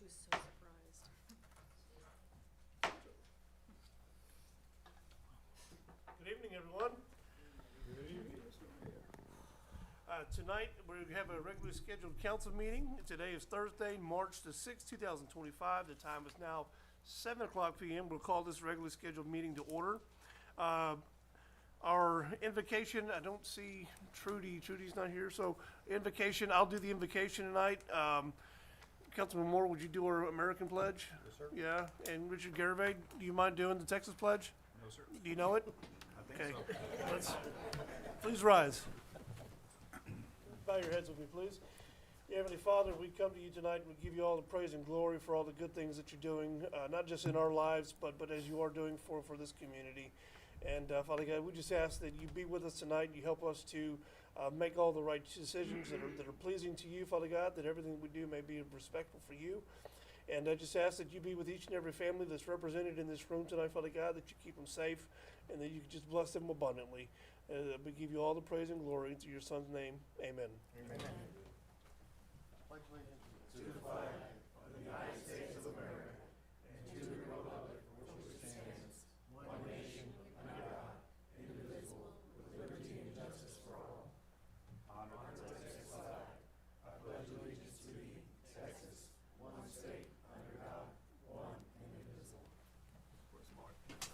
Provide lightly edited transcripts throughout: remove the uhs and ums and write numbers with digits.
She was so surprised. Good evening, everyone. Tonight, we have a regularly scheduled council meeting. Today is Thursday, March the 6th, 2025. The time is now 7 o'clock p.m. We'll call this regularly scheduled meeting to order. Our invocation, I don't see Trudy. Trudy's not here, so invocation, I'll do the invocation tonight. Councilman Moore, would you do our American pledge? Yes, sir. Yeah, and Richard Garavay, do you mind doing the Texas pledge? No, sir. Do you know it? I think Okay, so. let's, please rise. Bow your heads with me, please. Dear Heavenly Father, we come to you tonight and we give you all the praise and glory for all the good things that you're doing, not just in our lives, but as you are doing for this community. And Father God, we just ask that you be with us tonight. You help us to make all the right decisions that are pleasing to you, Father God, that everything we do may be respectful for you. And I just ask that you be with each and every family that's represented in this room tonight, Father God, that you keep them safe and that you just bless them abundantly. We give you all the praise and glory through your Son's name. Amen. Amen.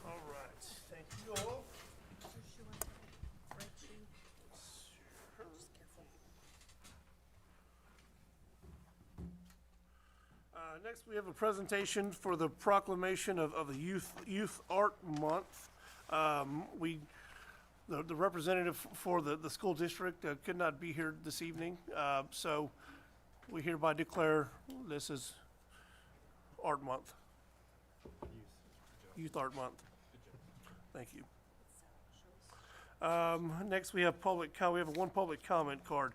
All right. Thank you all. Right shoe. Just careful. Next, we have a presentation for the proclamation of the Youth Art Month. The representative for the school district could not be here this evening, so we hereby declare this is Art Month. Youth Art Month. Thank you. Next, we have we have one public comment card.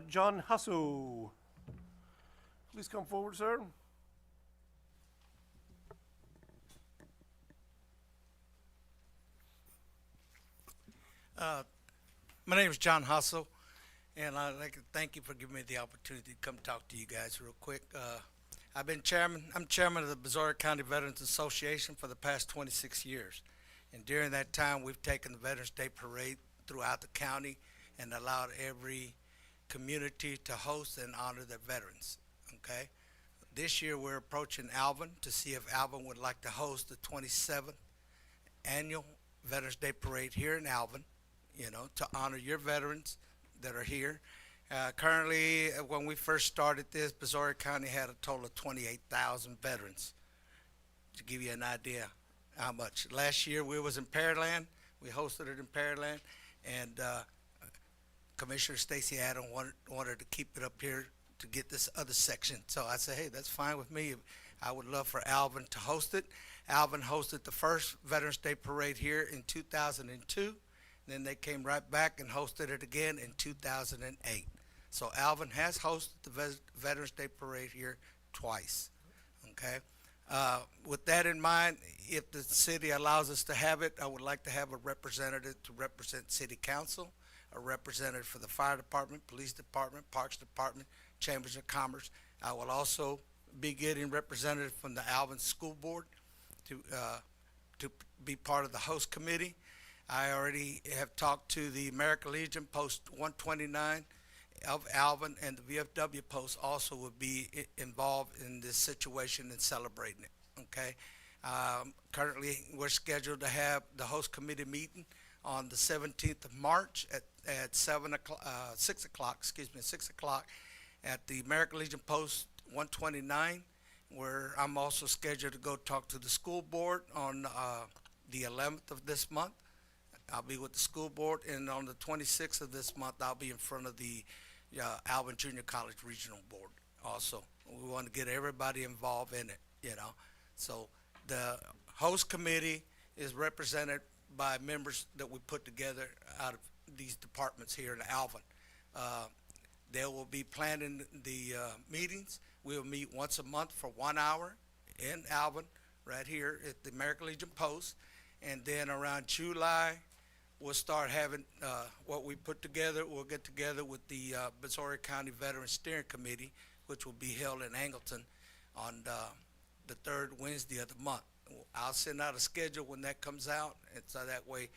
John Husso. Please come forward, sir. My name is John Hussle, and I'd like to thank you for giving me the opportunity to come talk to you guys real quick. I'm chairman of the Brazoria County Veterans Association for the past 26 years. And during that time, we've taken the Veterans Day Parade throughout the county and allowed every community to host and honor their veterans, okay? This year, we're approaching Alvin to see if Alvin would like to host the 27th annual Veterans Day Parade here in Alvin, to honor your veterans that are here. Currently, when we first started this, Brazoria County had a total of 28,000 veterans, to give you an idea how much. Last year, we was in Pearland. We hosted it in Pearland, and Commissioner Stacy Adam wanted to keep it up here to get this other section. So I said, hey, that's fine with me. I would love for Alvin to host it. Alvin hosted the first Veterans Day Parade here in 2002. Then they came right back and hosted it again in 2008. So Alvin has hosted the Veterans Day Parade here twice, okay? With that in mind, if the city allows us to have it, I would like to have a representative to represent City Council, a representative for the Fire Department, Police Department, Parks Department, Chambers of Commerce. I will also be getting representative from the Alvin School Board to be part of the host committee. I already have talked to the American Legion Post 129 of Alvin, and the VFW Post also will be involved in this situation and celebrating it, okay? Currently, we're scheduled to have the host committee meeting on the 17th of March at 6 o'clock at the American Legion Post 129, where I'm also scheduled to go talk to the school board on the 11th of this month. I'll be with the school board, and on the 26th of this month, I'll be in front of the Alvin Junior College Regional Board also. We want to get everybody involved in it, So the host committee is represented by members that we put together out of these departments here in Alvin. They will be planning the meetings. We'll meet once a month for 1 hour in Alvin, right here at the American Legion Post. And then around July, we'll start having what we put together. We'll get together with the Brazoria County Veterans Steering Committee, which will be held in Angleton. on the third Wednesday of the month. I'll send out a schedule when that comes out, and so that way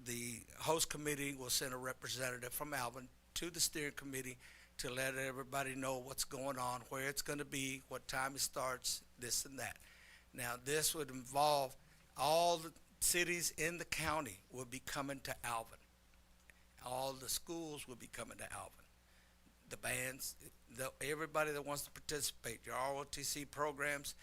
the host committee will send a representative from Alvin to the steering committee to let everybody know what's going on, where it's going to be, what time it starts, this and that. Now, this would involve all the cities in the county will be coming to Alvin. All the schools will be coming to Alvin. The bands, everybody that wants to participate, your ROTC programs.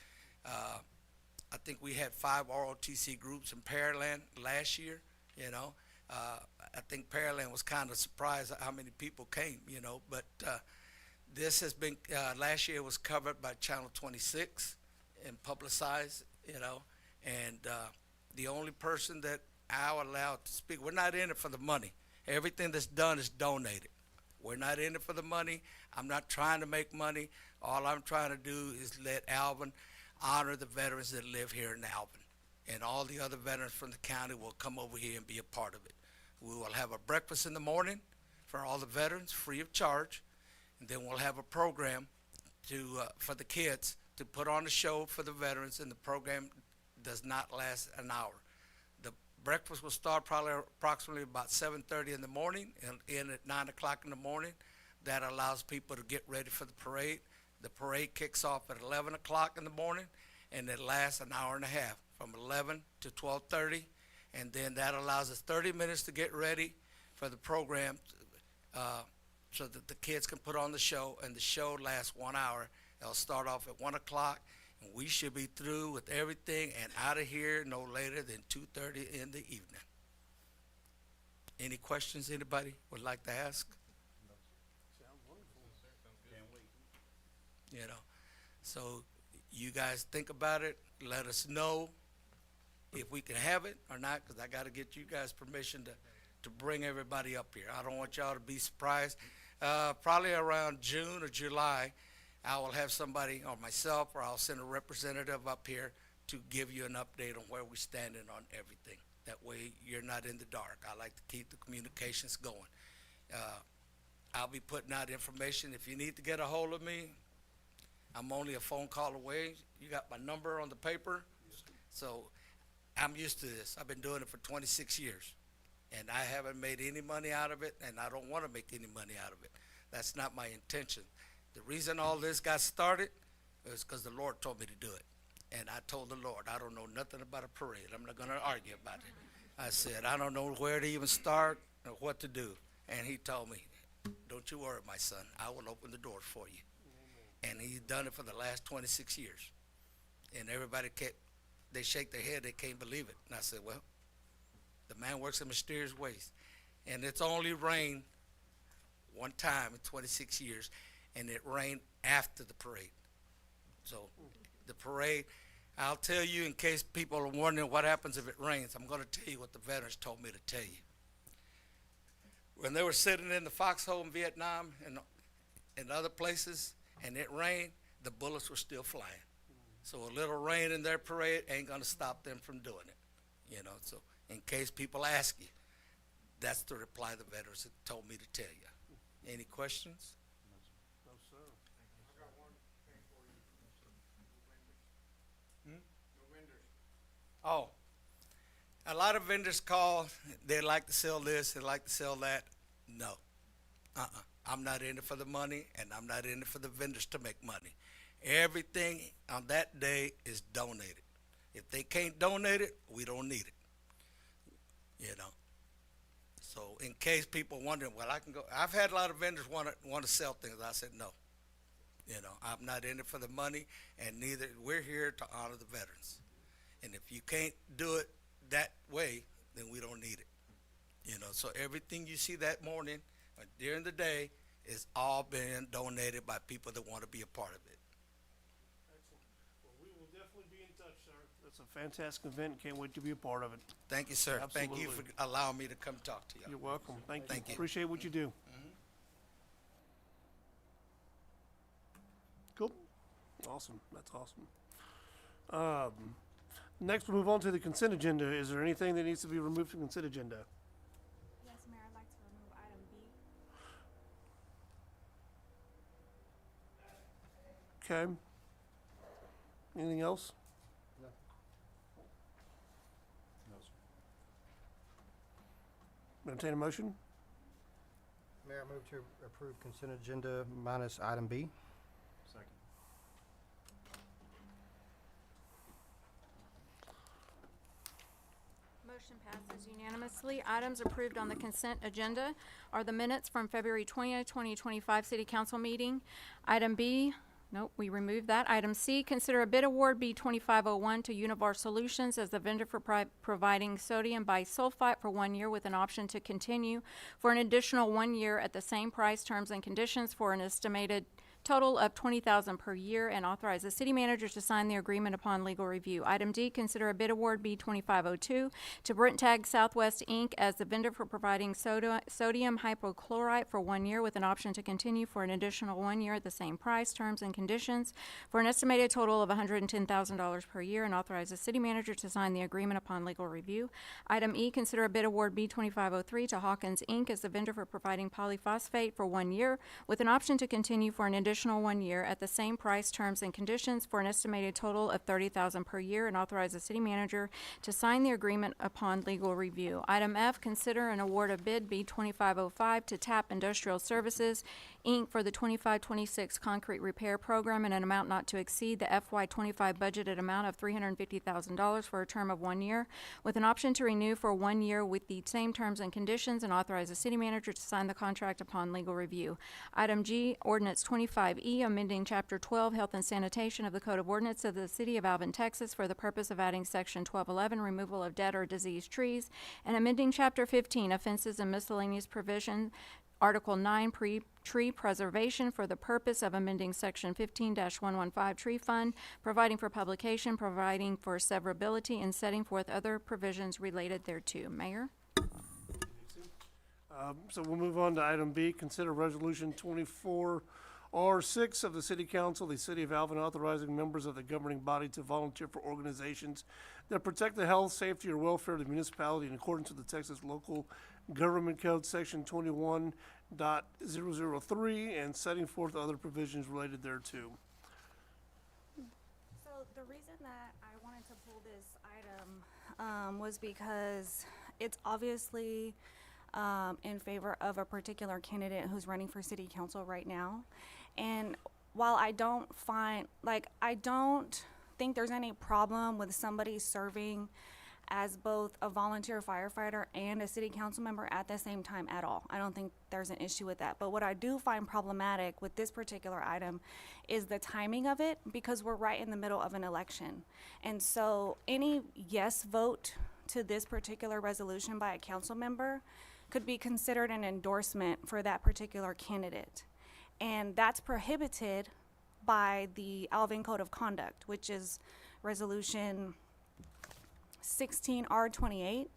I think we had 5 ROTC groups in Pearland last year, you know. I think Pearland was kind of surprised at how many people came, you know, but this has been, last year was covered by Channel 26 and publicized, you know, and the only person that I allowed to speak, we're not in it for the money. Everything that's done is donated. We're not in it for the money. I'm not trying to make money. All I'm trying to do is let Alvin honor the veterans that live here in Alvin. And all the other veterans from the county will come over here and be a part of it. We will have a breakfast in the morning for all the veterans, free of charge. And then we'll have a program for the kids to put on a show for the veterans, and the program does not last an hour. The breakfast will start probably approximately about 7:30 in the morning and end at 9 o'clock in the morning. That allows people to get ready for the parade. The parade kicks off at 11 o'clock in the morning, and it lasts an hour and a half, from 11 to 12:30, and then that allows us 30 minutes to get ready for the program, so that the kids can put on the show, and the show lasts 1 hour. It'll start off at 1 o'clock, and we should be through with everything and out of here no later than 2:30 in the evening. Any questions anybody would like to ask? You know, so you guys think about it, let us know if we can have it or not, because I got to get you guys permission to bring everybody up here. I don't want y'all to be surprised. Probably around June or July, I will have somebody, or myself, or I'll send a representative up here to give you an update on where we're standing on everything. That way you're not in the dark. I like to keep the communications going. I'll be putting out information. If you need to get a hold of me, I'm only a phone call away. You got my number on the paper. So I'm used to this. I've been doing it for 26 years. And I haven't made any money out of it, and I don't want to make any money out of it. That's not my intention. The reason all this got started is because the Lord told me to do it. And I told the Lord, I don't know nothing about a parade. I'm not going to argue about it. I said, I don't know where to even start or what to do. And he told me, don't you worry, my son. I will open the doors for you. And he's done it for the last 26 years. And everybody they shake their head, they can't believe it. And I said, well, the man works in mysterious ways. And it's only rained one time in 26 years, and it rained after the parade. So the parade, I'll tell you in case people are wondering what happens if it rains, I'm going to tell you what the veterans told me to tell you. When they were sitting in the foxhole in Vietnam and other places, and it rained, the bullets were still flying. So a little rain in their parade ain't going to stop them from doing it. You know, so in case people ask you, that's the reply the veterans told me to tell you. Any questions? No, sir. I got one thing for you. No vendors. No vendors. Oh, a lot of vendors call. They like to sell this. They like to sell that. No. I'm not in it for the money, and I'm not in it for the vendors to make money. Everything on that day is donated. If they can't donate it, we don't need it. You know. So in case people wondering, well, I can go. I've had a lot of vendors want to sell things. I said no. You know, I'm not in it for the money, and neither. We're here to honor the veterans. And if you can't do it that way, then we don't need it. You know. So everything you see that morning or during the day is all being donated by people that want to be a part of it. Excellent. Well, we will definitely be in touch, sir. That's a fantastic event. Can't wait to be a part of it. Thank you, sir. Thank you for Absolutely. allowing me to come talk to you. You're welcome. Thank you. Thank you. Appreciate what you do. Cool. Awesome. That's awesome. Next, we'll move on to the consent agenda. Is there anything that needs to be removed from the consent agenda? Yes, Mayor, I'd like to remove item B. Okay. Anything else? No. Entertain a motion? Mayor, I move to approve consent agenda minus item B. Second. Motion passes unanimously. Items approved on the consent agenda are the minutes from February 20th, 2025 City Council meeting. Item B, nope, we removed that. Item C, consider a bid award B2501 to Univar Solutions as the vendor for providing sodium bisulfite for 1 year with an option to continue for an additional 1 year at the same price, terms, and conditions for an estimated total of $20,000 per year, and authorize the city manager to sign the agreement upon legal review. Item D, consider a bid award B2502 to Brentag Southwest Inc. as the vendor for providing sodium hypochlorite for 1 year with an option to continue for an additional 1 year at the same price, terms, and conditions for an estimated total of $110,000 per year, and authorize the city manager to sign the agreement upon legal review. Item E, consider a bid award B2503 to Hawkins Inc. as the vendor for providing polyphosphate for 1 year with an option to continue for an additional 1 year at the same price, terms, and conditions for an estimated total of $30,000 per year, and authorize the city manager to sign the agreement upon legal review. Item F, consider an award of bid B2505 to TAP Industrial Services Inc. for the 25-26 concrete repair program in an amount not to exceed the FY25 budgeted amount of $350,000 for a term of 1 year, with an option to renew for 1 year with the same terms and conditions, and authorize the city manager to sign the contract upon legal review. Item G, ordinance 25E, amending Chapter 12, Health and Sanitation of the Code of Ordinance of the City of Alvin, Texas, for the purpose of adding Section 1211, removal of dead or diseased trees, and amending Chapter 15, offenses and miscellaneous provision, Article 9, tree preservation, for the purpose of amending Section 15-115 Tree Fund, providing for publication, providing for severability, and setting forth other provisions related thereto. Mayor? So we'll move on to item B, consider resolution 24R6 of the City Council, the City of Alvin, authorizing members of the governing body to volunteer for organizations that protect the health, safety, or welfare of the municipality in accordance with the Texas Local Government Code, Section 21.003, and setting forth other provisions related thereto. So the reason that I wanted to pull this item was because it's obviously in favor of a particular candidate who's running for city council right now. And while I don't think there's any problem with somebody serving as both a volunteer firefighter and a city council member at the same time at all. I don't think there's an issue with that. But what I do find problematic with this particular item is the timing of it, because we're right in the middle of an election. And so any yes vote to this particular resolution by a council member could be considered an endorsement for that particular candidate. And that's prohibited by the Alvin Code of Conduct, which is resolution 16R28.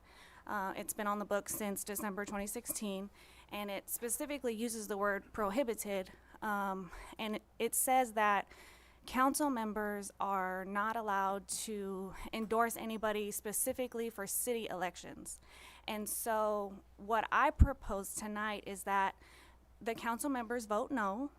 It's been on the books since December 2016, and it specifically uses the word prohibited, and it says that council members are not allowed to endorse anybody specifically for city elections. And so what I propose tonight is that the council members vote no,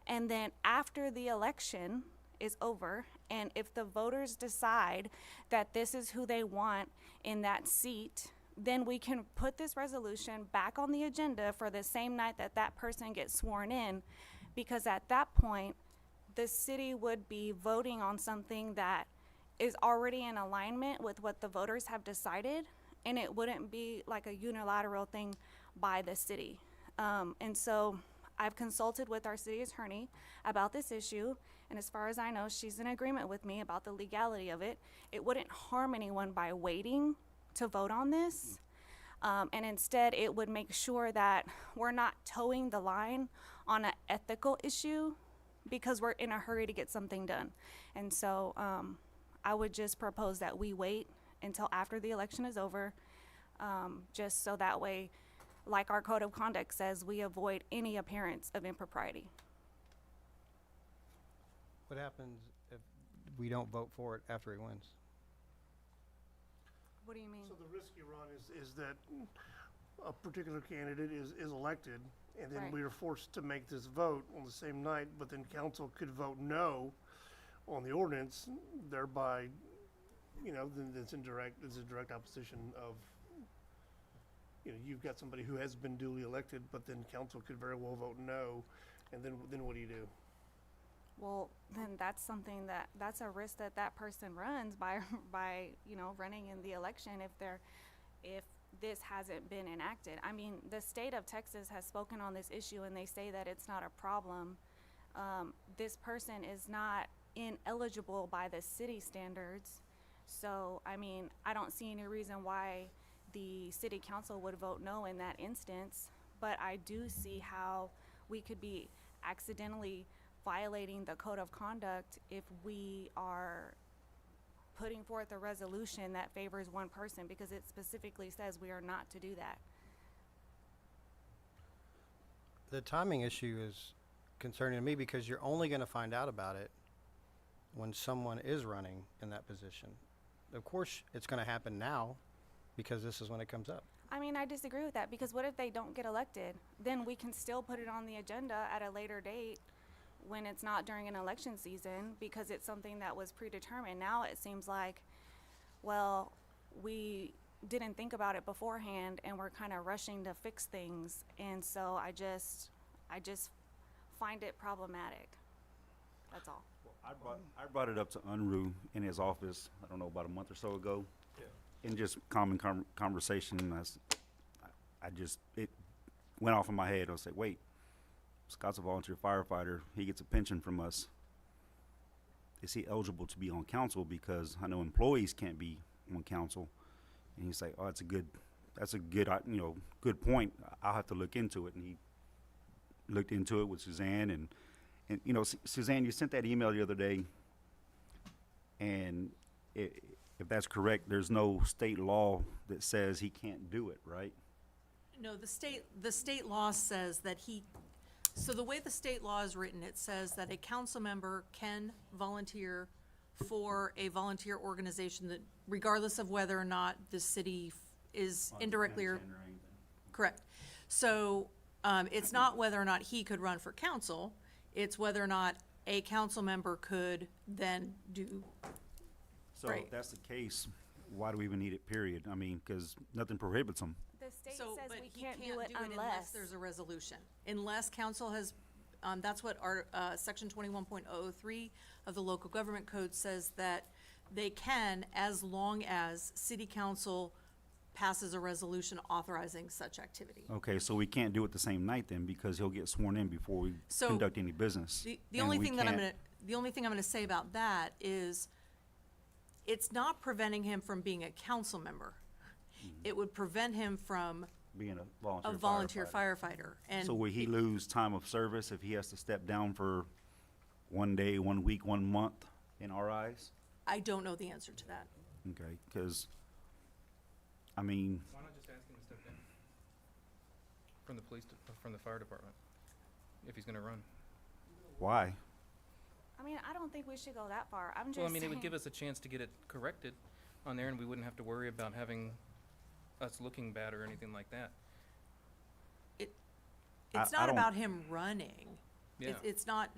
and then after the election is over, and if the voters decide that this is who they want in that seat, then we can put this resolution back on the agenda for the same night that that person gets sworn in, because at that point, the city would be voting on something that is already in alignment with what the voters have decided, and it wouldn't be like a unilateral thing by the city. And so I've consulted with our city attorney about this issue, and as far as I know, she's in agreement with me about the legality of it. It wouldn't harm anyone by waiting to vote on this, and instead it would make sure that we're not towing the line on an ethical issue because we're in a hurry to get something done. And so I would just propose that we wait until after the election is over, just so that way, like our code of conduct says, we avoid any appearance of impropriety. What happens if we don't vote for it after he wins? What do you mean? So the risk you run is that a particular candidate is elected, and then Right. we are forced to make this vote on the same night, but then council could vote no, on the ordinance, thereby, then it's a direct opposition of, you've got somebody who has been duly elected, but then council could very well vote no, and then what do you do? Well, then that's something that's a risk that person runs by running in the election if this hasn't been enacted. I mean, the state of Texas has spoken on this issue and they say that it's not a problem. This person is not ineligible by the city standards. So, I mean, I don't see any reason why the city council would vote no in that instance, but I do see how we could be accidentally violating the code of conduct if we are putting forth a resolution that favors one person, because it specifically says we are not to do that. The timing issue is concerning to me because you're only going to find out about it when someone is running in that position. Of course, it's going to happen now because this is when it comes up. I mean, I disagree with that, because what if they don't get elected? Then we can still put it on the agenda at a later date when it's not during an election season, because it's something that was predetermined. Now it seems like, well, we didn't think about it beforehand and we're kind of rushing to fix things. And so I just find it problematic. That's all. I brought it up to Unruh in his office, I don't know, about a month or so ago. Yeah. In just common conversation, it went off in my head. I was like, wait, Scott's a volunteer firefighter. He gets a pension from us. Is he eligible to be on council? Because I know employees can't be on council. And he's like, oh, that's a good, good point. I'll have to look into it. And he looked into it with Suzanne. And Suzanne, you sent that email the other day. And if that's correct, there's no state law that says he can't do it, right? No, the state law says that so the way the state law is written, it says that a council member can volunteer for a volunteer organization, that regardless of whether or not the city is indirectly or correct. So, it's not whether or not he could run for council, it's whether or not a council member could then do. So Right. if that's the case, why do we even need it, period? I mean, because nothing prohibits them. The state So, says but we he can't do it unless there's a resolution. Unless council has, that's what our, section 21.003 of the local government code says, that they can, as long as city council passes a resolution authorizing such activity. Okay, so we can't do it the same night then, because he'll get sworn in before we So, conduct any business. The And only we thing that can't- the only thing I'm gonna say about that is, it's not preventing him from being a council member. It would prevent him from Being a a volunteer firefighter. firefighter. And So will he lose time of service if he has to step down for 1 day, 1 week, 1 month in our eyes? I don't know the answer to that. Okay, because, I mean, Why not just ask him to step down from the from the fire department, if he's gonna run? why? I mean, I don't think we should go that far. I'm just Well, I mean, it would saying- give us a chance to get it corrected on there, and we wouldn't have to worry about having us looking bad or anything like that. It's I not don't- about him running. Yeah. It's not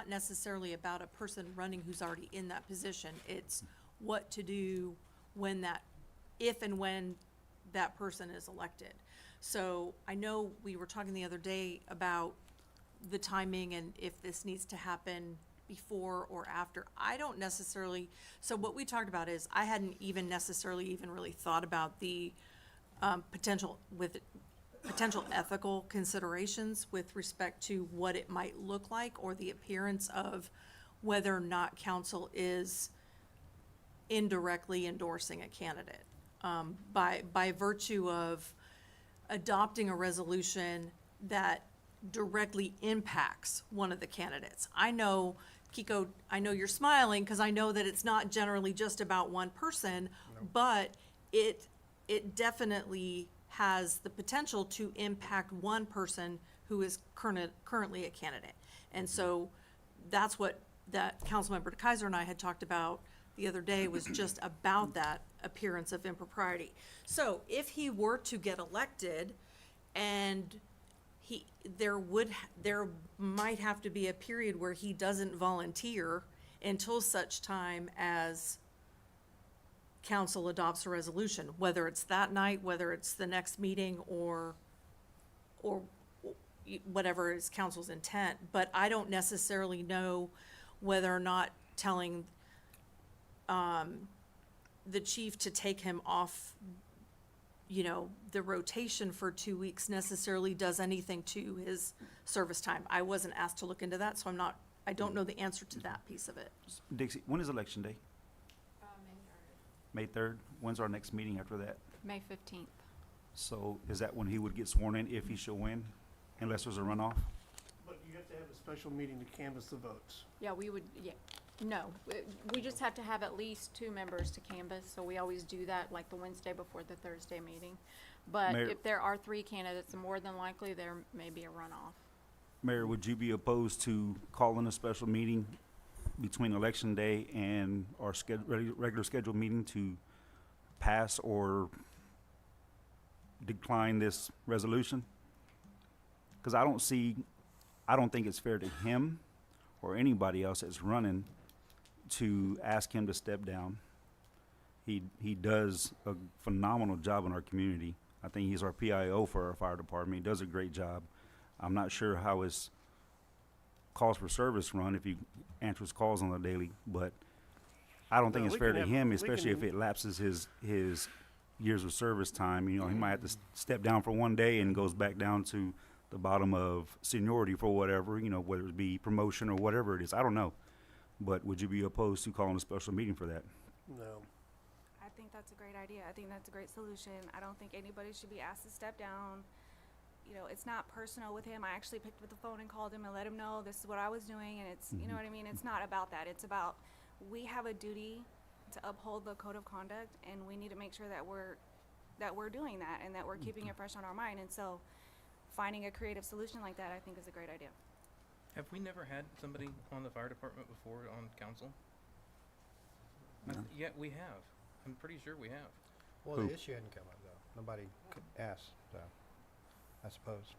necessarily about a person running who's already in that position. It's what to do if and when that person is elected. So I know we were talking the other day about the timing and if this needs to happen before or after. I don't necessarily, so what we talked about is, I hadn't even necessarily even really thought about the potential ethical considerations with respect to what it might look like, or the appearance of whether or not council is indirectly endorsing a candidate. By virtue of adopting a resolution that directly impacts one of the candidates. I know, Kiko, I know you're smiling, because I know that it's not generally just about one person, but it definitely has the potential to impact one person who is currently a candidate. And so that's what that Councilmember Kaiser and I had talked about the other day, was just about that appearance of impropriety. So if he were to get elected, and there might have to be a period where he doesn't volunteer, until such time as council adopts a resolution, whether it's that night, whether it's the next meeting, or whatever is council's intent. But I don't necessarily know whether or not telling the chief to take him off, you know, the rotation for 2 weeks necessarily does anything to his service time. I wasn't asked to look into that, so I don't know the answer to that piece of it. Dixie, when is election day? May 3rd. When's our next meeting after that? May 15th. So is that when he would get sworn in if he should win, unless there's a runoff? But you have to have a special meeting to canvass the votes. Yeah, no, we just have to have at least 2 members to canvass, so we always do that like the Wednesday before the Thursday meeting. But Mayor- if there are 3 candidates, more than likely there may be a runoff. Mayor, would you be opposed to calling a special meeting between election day and our regular scheduled meeting to pass or decline this resolution? Because I don't think it's fair to him or anybody else that's running to ask him to step down. He does a phenomenal job in our community. I think he's our PIO for our fire department. He does a great job. I'm not sure how his calls for service run, if he answers calls on a daily, but I don't think No, it's we fair can to have- him, we especially if can- it lapses his years of service time. You know, he might have to step down for one day and goes back down to the bottom of seniority for whatever, you know, whether it be promotion or whatever it is. I don't know. But would you be opposed to calling a special meeting for that? No. I think that's a great idea. I think that's a great solution. I don't think anybody should be asked to step down. You know, it's not personal with him. I actually picked up the phone and called him and let him know this is what I was doing, and it's, you know what I mean? It's not about that. It's about, we have a duty to uphold the code of conduct, and we need to make sure that we're doing that and that we're keeping it fresh on our mind. And so finding a creative solution like that, I think, is a great idea. Have we never had somebody on the fire department before on council? No. Yeah, we have. I'm pretty sure we have. Well, Who? the issue hadn't come up though. Nobody could ask, so, I suppose.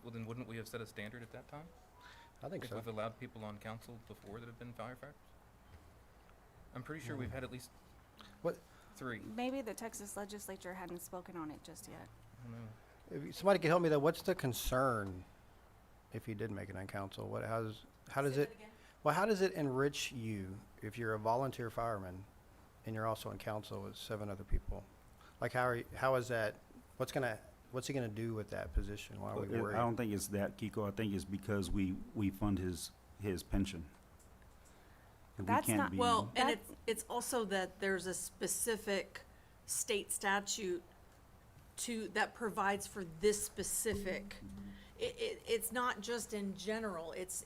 Well, then wouldn't we have set a standard at that time? I think If so. we've allowed people on council before that have been firefighters? I'm pretty sure we've had at least What- 3. Maybe the Texas legislature hadn't spoken on it just yet. I don't know. If somebody could help me though, what's the concern if he did make it on council? How does it, well, how does it enrich you if you're a volunteer fireman and you're also on council with 7 other people? Like, how is that, what's he gonna do with that position? Why are we I worried? don't think it's that, Kiko. I think it's because we fund his pension. And we That's can't not- be- Well, and That's- it's also that there's a specific state statute that provides for this specific. It's not just in general, it's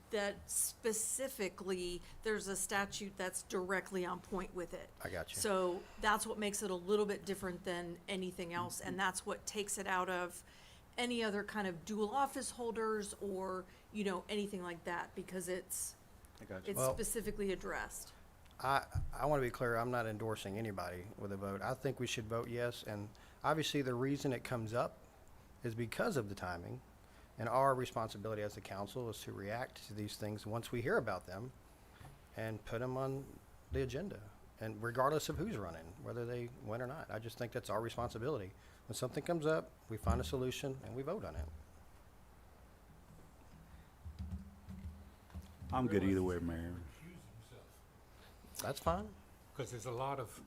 that specifically, there's a statute that's directly on point with it. I got you. So that's what makes it a little bit different than anything else, and that's what takes it out of any other kind of dual office holders or, you know, anything like that, because it's I got you. Well- specifically addressed. I want to be clear, I'm not endorsing anybody with a vote. I think we should vote yes, and obviously the reason it comes up is because of the timing. And our responsibility as the council is to react to these things once we hear about them and put them on the agenda. And regardless of who's running, whether they win or not, I just think that's our responsibility. When something comes up, we find a solution and we vote on it. I'm good either way, Mayor. That's fine. Because there's a lot of fire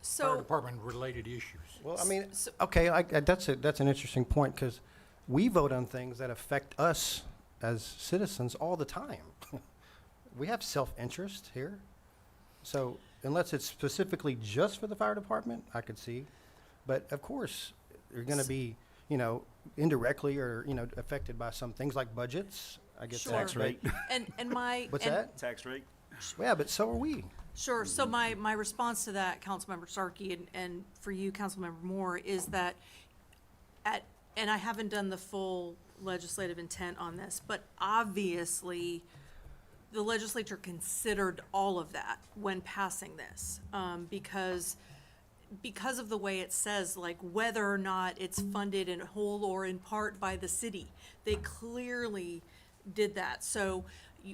So, department-related issues. Well, I mean, So- okay, that's an interesting point, because we vote on things that affect us as citizens all the time. We have self-interest here. So unless it's specifically just for the fire department, I could see. But of course, you're gonna be, you know, indirectly or, you know, affected by some things like budgets. I get that. Sure. Tax but- rate. and my. What's and- that? Tax rate? Yeah, but so are we. Sure, so my response to that, Councilmember Starkey, and for you, Councilmember Moore, is that and I haven't done the full legislative intent on this, but obviously, the legislature considered all of that when passing this, because of the way it says, like, whether or not it's funded in whole or in part by the city. They clearly did that. So,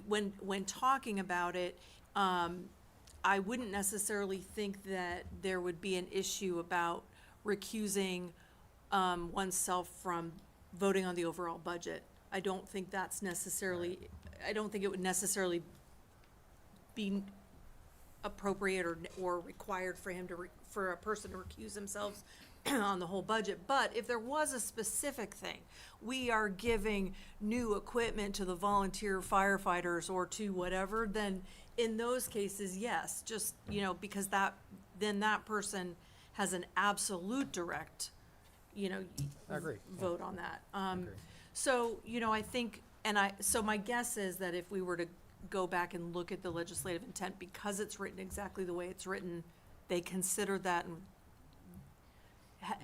when talking about it, I wouldn't necessarily think that there would be an issue about recusing oneself from voting on the overall budget. I don't think that's necessarily, I don't think it would necessarily be appropriate or required for him to, for a person to recuse themselves on the whole budget. But if there was a specific thing, we are giving new equipment to the volunteer firefighters or to whatever, then in those cases, yes, just, you know, because then that person has an absolute direct, you know, I agree. vote on that. Agree. So, you know, I think, so my guess is that if we were to go back and look at the legislative intent, because it's written exactly the way it's written, they consider that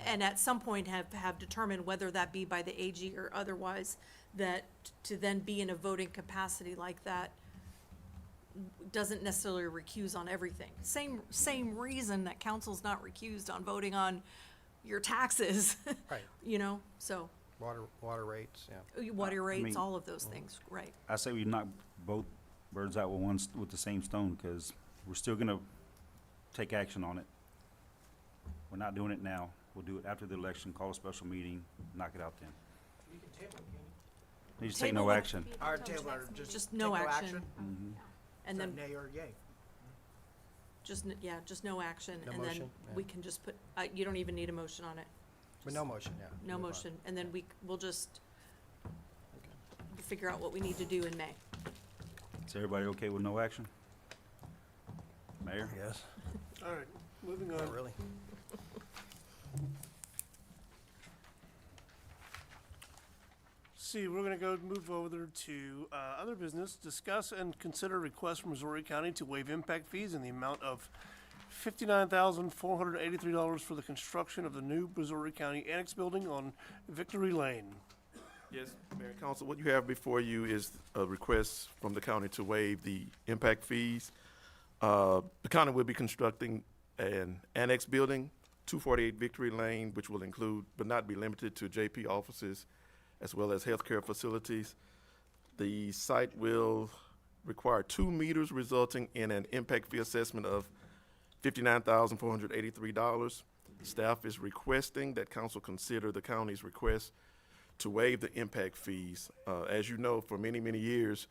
and at some point have determined, whether that be by the AG or otherwise, that to then be in a voting capacity like that doesn't necessarily recuse on everything. Same reason that council's not recused on voting on your taxes. Right. You know, so, Water rates, yeah. water rates, mean- all of those things, right. I say we knock both birds out with the same stone, because we're still gonna take action on it. We're not doing it now. We'll do it after the election, call a special meeting, knock it out then. You can table it, can you? You just take Table no it. action. Our table, or just Just no take action. Mhm. And then, Nay or yay. just no action, No and then motion, yeah. we can just put, you don't even need a motion on it. But no motion, yeah. No move on. motion, and then we'll just figure out what we need to do in May. Is everybody okay with no action? Mayor? Yes, All right, moving on. not really. See, we're gonna move over to, other business, discuss and consider request from Missouri County to waive impact fees in the amount of $59,483 for the construction of the new Missouri County Annex Building on Victory Lane. Yes, Mayor and Council, what you have before you is a request from the county to waive the impact fees. The county will be constructing an annex building, 248 Victory Lane, which will include, but not be limited to JP offices, as well as healthcare facilities. The site will require 2 meters, resulting in an impact fee assessment of $59,483. Staff is requesting that council consider the county's request to waive the impact fees. As you know, for many, many years,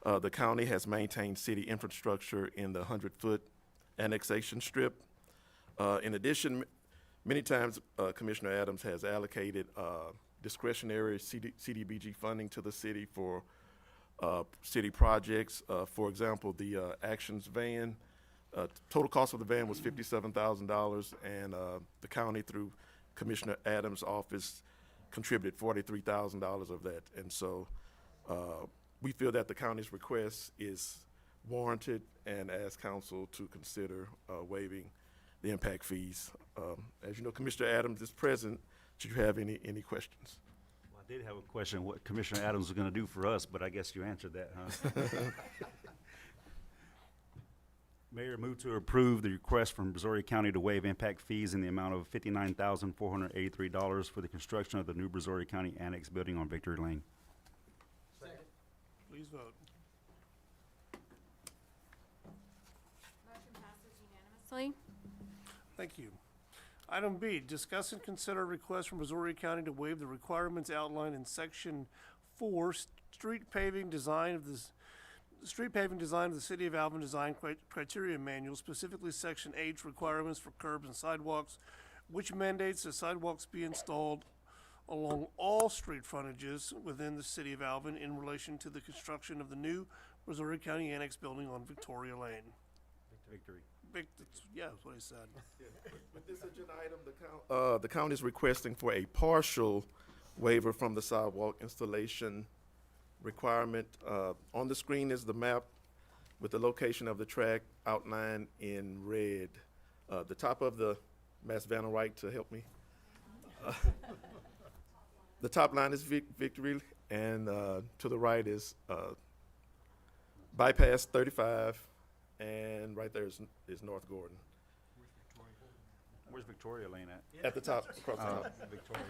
the county has maintained city infrastructure in the 100-foot annexation strip. In addition, many times Commissioner Adams has allocated discretionary CDBG funding to the city for city projects. For example, the Actions van, total cost of the van was $57,000, and the county, through Commissioner Adams' office, contributed $43,000 of that. And so we feel that the county's request is warranted, and ask council to consider waiving the impact fees. As you know, Commissioner Adams is present. Should you have any questions? Well, I did have a question, what Commissioner Adams was gonna do for us, but I guess you answered that, huh? Mayor, move to approve the request from Missouri County to waive impact fees in the amount of $59,483 for the construction of the new Missouri County Annex Building on Victory Lane. Please vote. Motion passes unanimously. Thank you. Item B, discuss and consider a request from Missouri County to waive the requirements outlined in Section 4, Street Paving Design of the City of Alvin Design Criteria Manual, specifically Section H, requirements for curbs and sidewalks, which mandates that sidewalks be installed along all street frontages within the City of Alvin in relation to the construction of the new Missouri County Annex Building on Victoria Lane. Victory. Yeah, that's what he said. With this agenda item, the county is requesting for a partial waiver from the sidewalk installation requirement. On the screen is the map with the location of the track outlined in red. The top of the, Mass Vanna Wright to help me. The top line is Victory, and to the right is bypass 35, and right there is North Gordon. Where's Victoria Lane at? At the top, across the top. Victoria.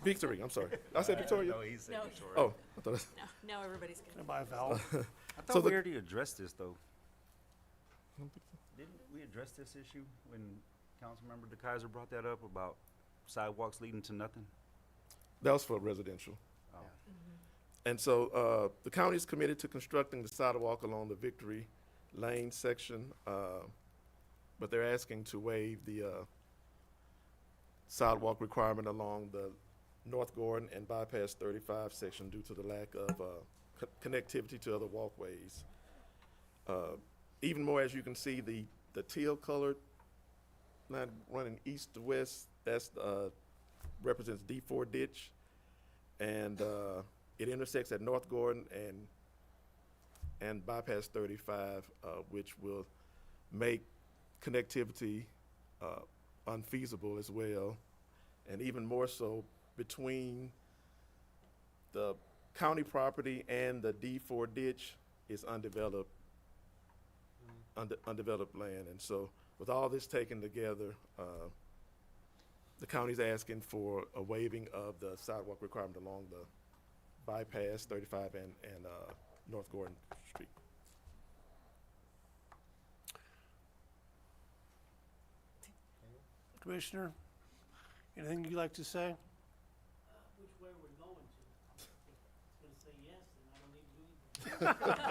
Victory, I'm sorry. I said Victoria? No, he said No. Victoria. Oh, I thought No, everybody's good. Can I buy a vowel? I So thought we the- already addressed this, though. Didn't we address this issue when Councilmember DeKaiser brought that up about sidewalks leading to nothing? That was for residential. Oh. And so, the county is committed to constructing the sidewalk along the Victory Lane section, but they're asking to waive the, sidewalk requirement along the North Gordon and Bypass 35 section due to the lack of, connectivity to other walkways. Even more, as you can see, the teal colored line running east to west, that's, represents D4 ditch. And, it intersects at North Gordon and Bypass 35, which will make connectivity, unfeasible as well. And even more so between the county property and the D4 ditch is undeveloped, undeveloped land. And so with all this taken together, the county's asking for a waiving of the sidewalk requirement along the Bypass 35 and North Gordon Street. Commissioner, anything you'd like to say? Which way are we going to? It's gonna say yes, then I don't need to do anything.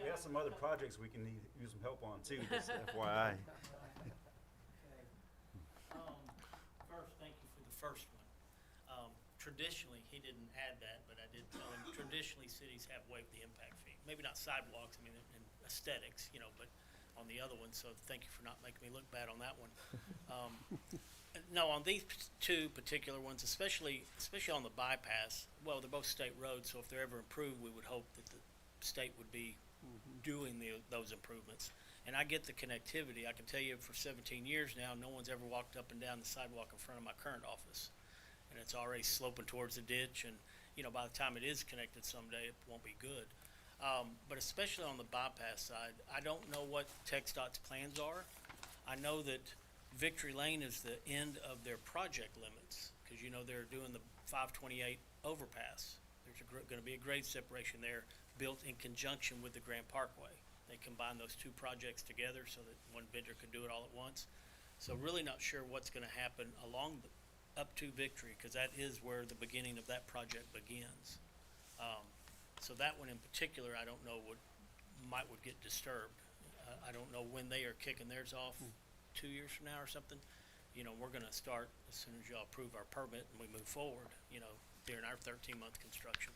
We have some other projects we can use some help on too, just FYI. Okay. First, thank you for the first one. Traditionally, he didn't add that, but I did tell him, traditionally, cities have waived the impact fee. Maybe not sidewalks, I mean, in aesthetics, you know, but on the other one, so thank you for not making me look bad on that one. No, on these two particular ones, especially on the bypass, well, they're both state roads, so if they're ever improved, we would hope that the state would be doing those improvements. And I get the connectivity. I can tell you for 17 years now, no one's ever walked up and down the sidewalk in front of my current office. And it's already sloping towards the ditch, and, you know, by the time it is connected someday, it won't be good. But especially on the bypass side, I don't know what TxDOT's plans are. I know that Victory Lane is the end of their project limits, because, you know, they're doing the 528 overpass. There's gonna be a grade separation there, built in conjunction with the Grand Parkway. They combine those two projects together so that one vendor can do it all at once. So really not sure what's gonna happen along up to Victory, because that is where the beginning of that project begins. So that one in particular, I don't know would get disturbed. I don't know when they are kicking theirs off, 2 years from now or something. You know, we're gonna start as soon as y'all approve our permit and we move forward, you know, during our 13-month construction.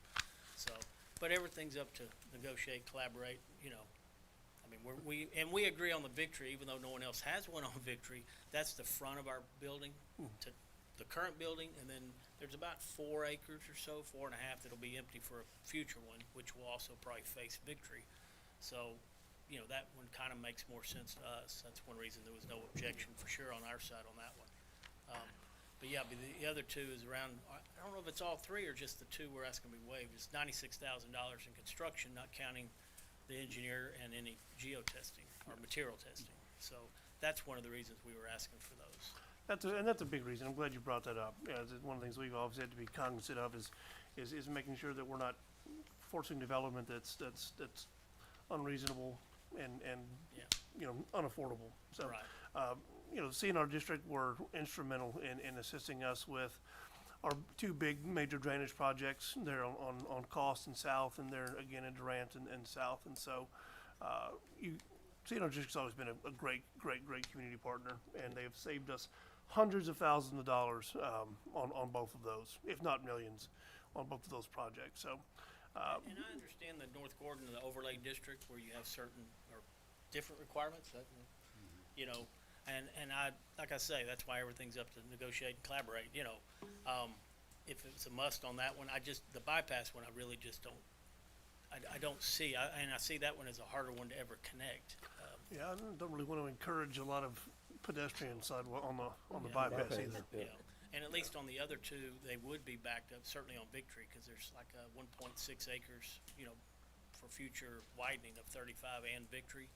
So, but everything's up to negotiate, collaborate, you know. I mean, we agree on the Victory, even though no one else has one on Victory. That's the front of our building to the current building, and then there's about 4 acres or so, 4.5, that'll be empty for a future one, which will also probably face Victory. So, you know, that one kind of makes more sense to us. That's one reason there was no objection for sure on our side on that one. But yeah, but the other two is around, I don't know if it's all 3 or just the 2 we're asking to be waived. It's $96,000 in construction, not counting the engineer and any geo-testing or material testing. So that's one of the reasons we were asking for those. And that's a big reason. I'm glad you brought that up. Yeah, it's one of the things we've always had to be cognizant of is making sure that we're not forcing development that's unreasonable and Yeah. you know, unaffordable. So, Right. you know, CNR District were instrumental in assisting us with our 2 big major drainage projects. They're on Cost and South, and they're again in Durant and South. And so, CNR District's always been a great community partner, and they have saved us hundreds of thousands of dollars on both of those, if not millions, on both of those projects. So, And I understand the North Gordon and the overlay district where you have certain or different requirements, you know, and I, like I say, that's why everything's up to negotiate and collaborate, you know. If it's a must on that one, the bypass one, I really just don't, I don't see, and I see that one as a harder one to ever connect. yeah, I don't really want to encourage a lot of pedestrian sidewalk on the Yeah. bypass either. You know, and at least on the other 2, they would be backed up, certainly on Victory, because there's like 1.6 acres, you know, for future widening of 35 and Victory,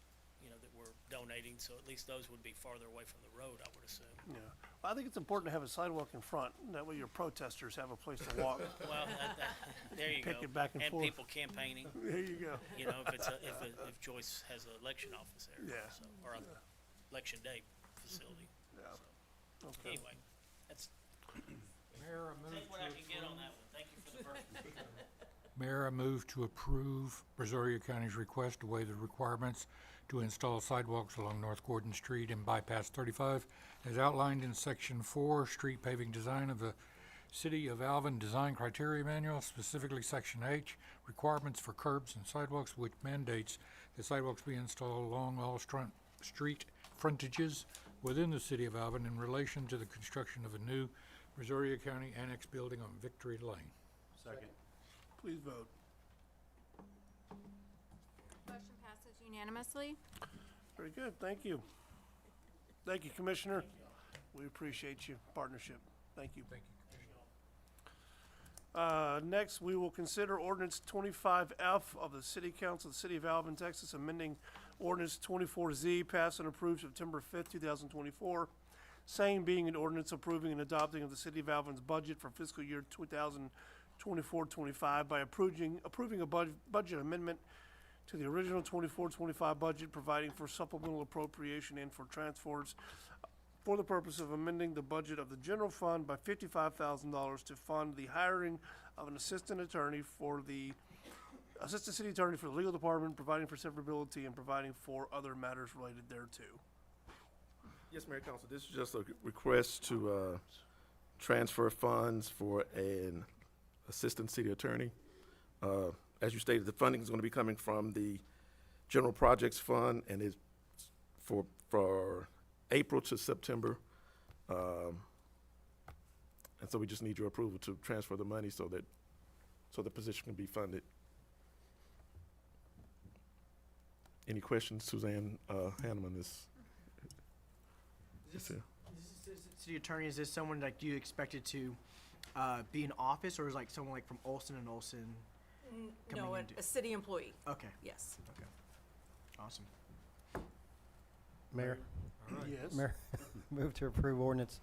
you know, that we're donating, so at least those would be farther away from the road, I would assume. Yeah. I think it's important to have a sidewalk in front, and that way your protesters have a place to walk. Well, there you go. Pick it back and forth. people campaigning, There you go. you know, if Joyce has an election office there. Yeah. So, or an election day facility. Yeah. So, Okay. anyway, that's, Mayor, I move take what I can get on that one. Thank you for the first. Mayor, I move to approve Brazoria County's request to waive the requirements to install sidewalks along North Gordon Street and bypass 35 as outlined in Section 4, Street Paving Design of the City of Alvin Design Criteria Manual, specifically Section H, Requirements for Curbs and Sidewalks, which mandates that sidewalks be installed along all street frontages within the City of Alvin in relation to the construction of a new Brazoria County Annex building on Victory Lane. Second. Please vote. Motion passes unanimously. Very good, thank you. Thank you, Commissioner. We appreciate your partnership. Thank you. Thank you, Commissioner. Next, we will consider ordinance 25F of the City Council of the City of Alvin, Texas, amending ordinance 24Z, passed and approved September 5th, 2024. Same being an ordinance approving and adopting of the City of Alvin's budget for fiscal year 2024-25 by approving a budget amendment to the original 24-25 budget, providing for supplemental appropriation and for transfers for the purpose of amending the budget of the general fund by $55,000 to fund the hiring of an assistant city attorney for the legal department, providing for severability and providing for other matters related thereto. Yes, Mayor Council, this is just a request to transfer funds for an assistant city attorney. As you stated, the funding is going to be coming from the general projects fund, and it's for April to September. And so we just need your approval to transfer the money so the position can be funded. Any questions, Suzanne Hanneman? City attorney, is this someone like you expected to be in office, or is like someone like from Olson and Olson? No, Coming into- a city employee, Okay, yes. okay, awesome. Mayor, Yes. Mayor, move to approve ordinance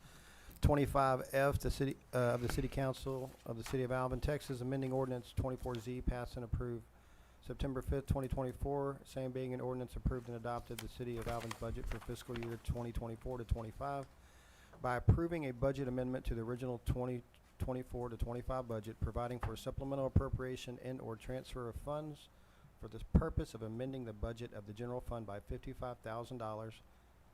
25F, the city, of the City Council of the City of Alvin, Texas, amending ordinance 24Z, passed and approved September 5th, 2024, same being an ordinance approved and adopted the City of Alvin's budget for fiscal year 2024 to 25 by approving a budget amendment to the original 2024 to 25 budget, providing for supplemental appropriation and/or transfer of funds for the purpose of amending the budget of the general fund by $55,000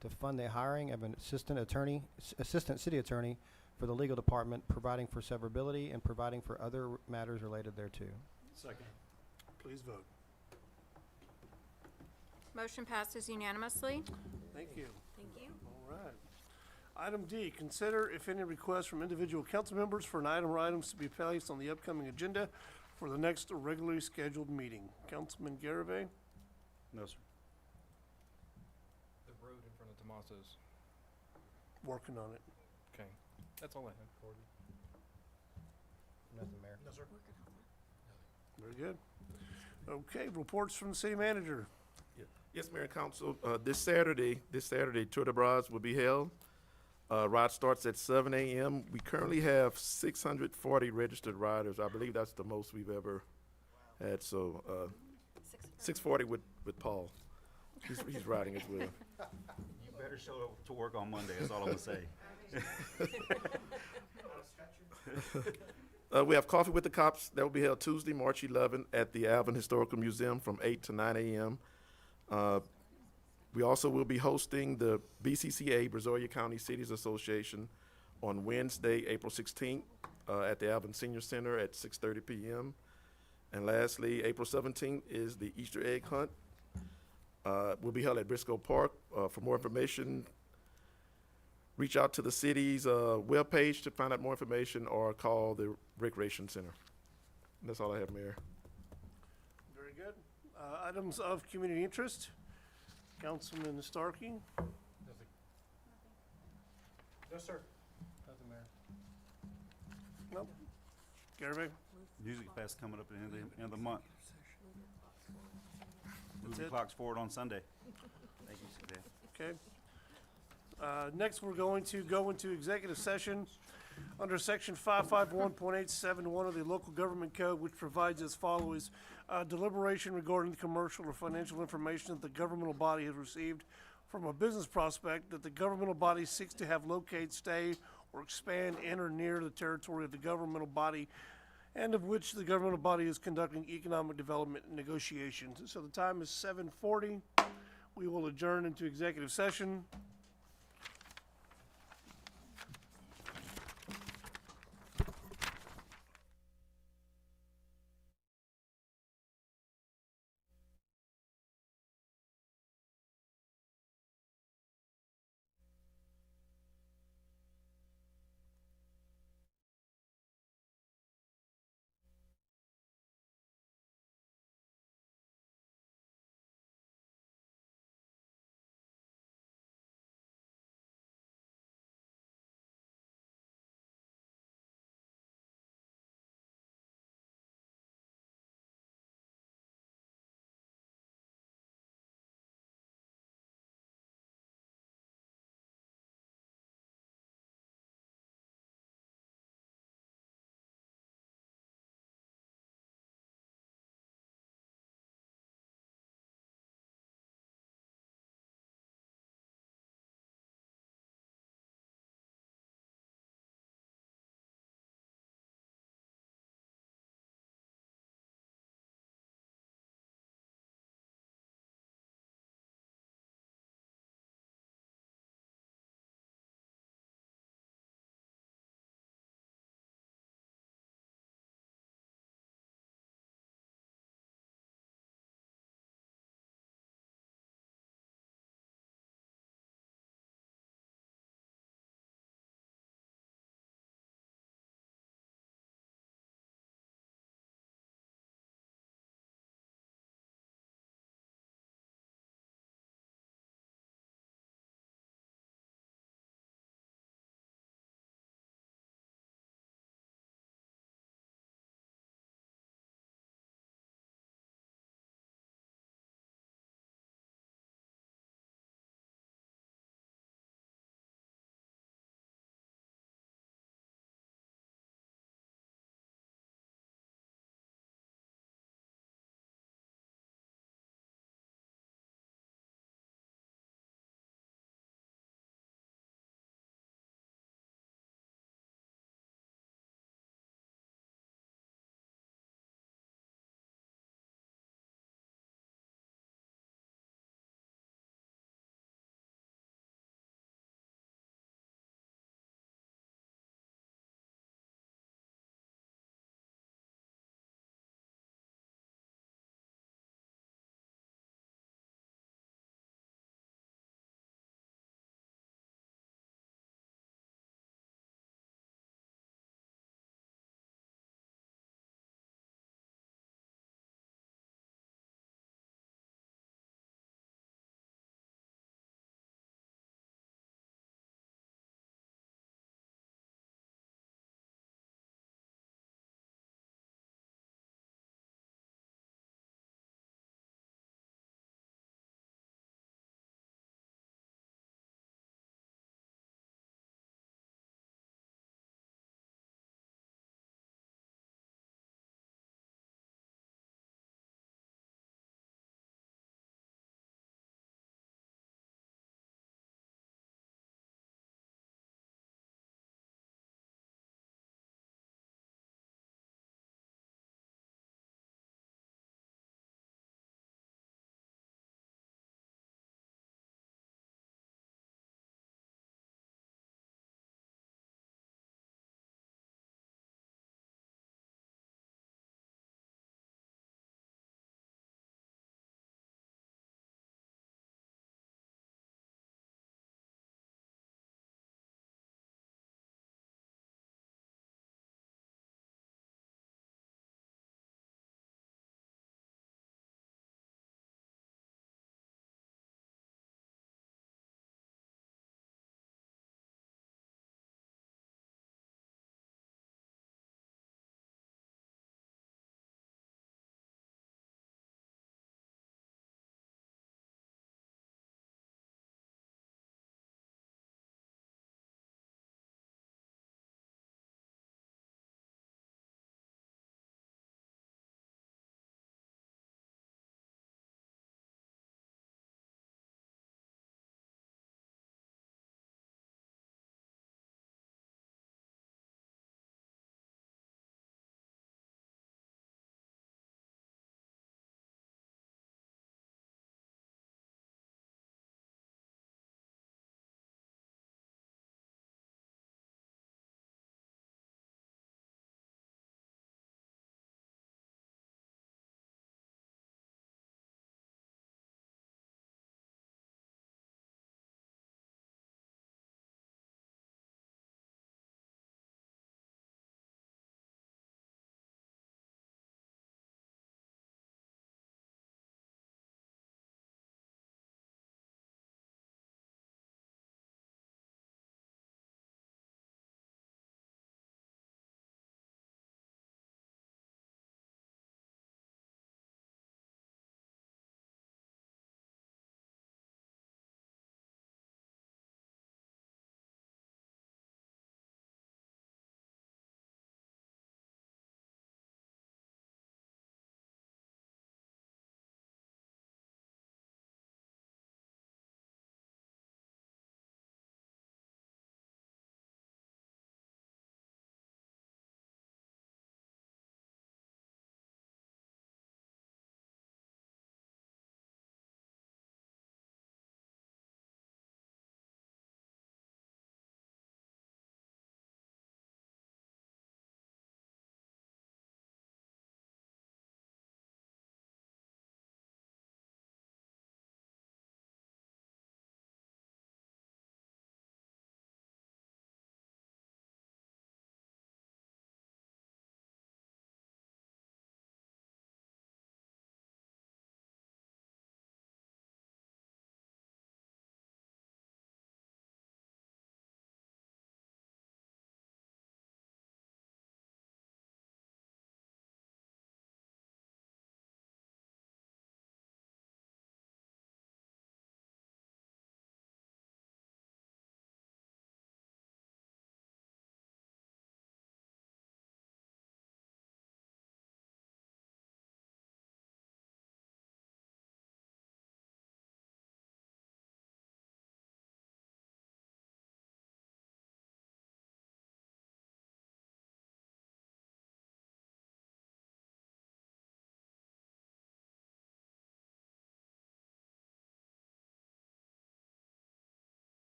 to fund the hiring of an assistant city attorney for the legal department, providing for severability and providing for other matters related thereto. Second. Please vote. Motion passes unanimously. Thank you. Thank you. All right. Item D, consider if any requests from individual council members for an item or items to be placed on the upcoming agenda for the next regularly scheduled meeting. Councilman Garabay? No, sir. The road in front of Tomaso's. Working on it. Okay, that's all I have. Nothing, Mayor. No, sir. Very good. Okay, reports from the city manager. Yes, Mayor and Council, this Saturday, Tour de Bras will be held. Ride starts at 7 a.m. We currently have 640 registered riders. I believe that's the most we've ever had, so, 640 with Paul. He's riding as well. You better show up to work on Monday, that's all I'm gonna say. We have Coffee with the Cops. That will be held Tuesday, March 11th at the Alvin Historical Museum from 8 to 9 a.m. We also will be hosting the BCCA, Brazoria County Cities Association, on Wednesday, April 16th at the Alvin Senior Center at 6:30 p.m. And lastly, April 17th is the Easter egg hunt. Will be held at Briscoe Park. For more information, reach out to the city's webpage to find out more information or call the Recreation Center. And that's all I have, Mayor. Very good. Items of community interest. Councilman Starkey? Yes, sir. Nothing, Mayor. No. Garabay? Music Fest coming up at the end of the month. That's Moving it? clocks forward on Sunday. Thank you, Suzanne. Okay. Next, we're going to go into executive session under section 551.871 of the local government code, which provides as follows: deliberation regarding the commercial or financial information that the governmental body has received from a business prospect that the governmental body seeks to have locate, stay, or expand in or near the territory of the governmental body, and of which the governmental body is conducting economic development negotiations. So the time is 7:40. We will adjourn into executive session.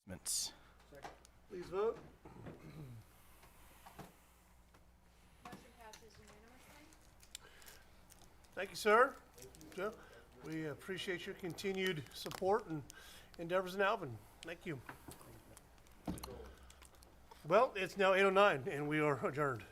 Announcements. Please vote. Thank you, sir. Joe, we appreciate your continued support and endeavors in Alvin. Thank you. Well, it's now 8:09 and we are adjourned.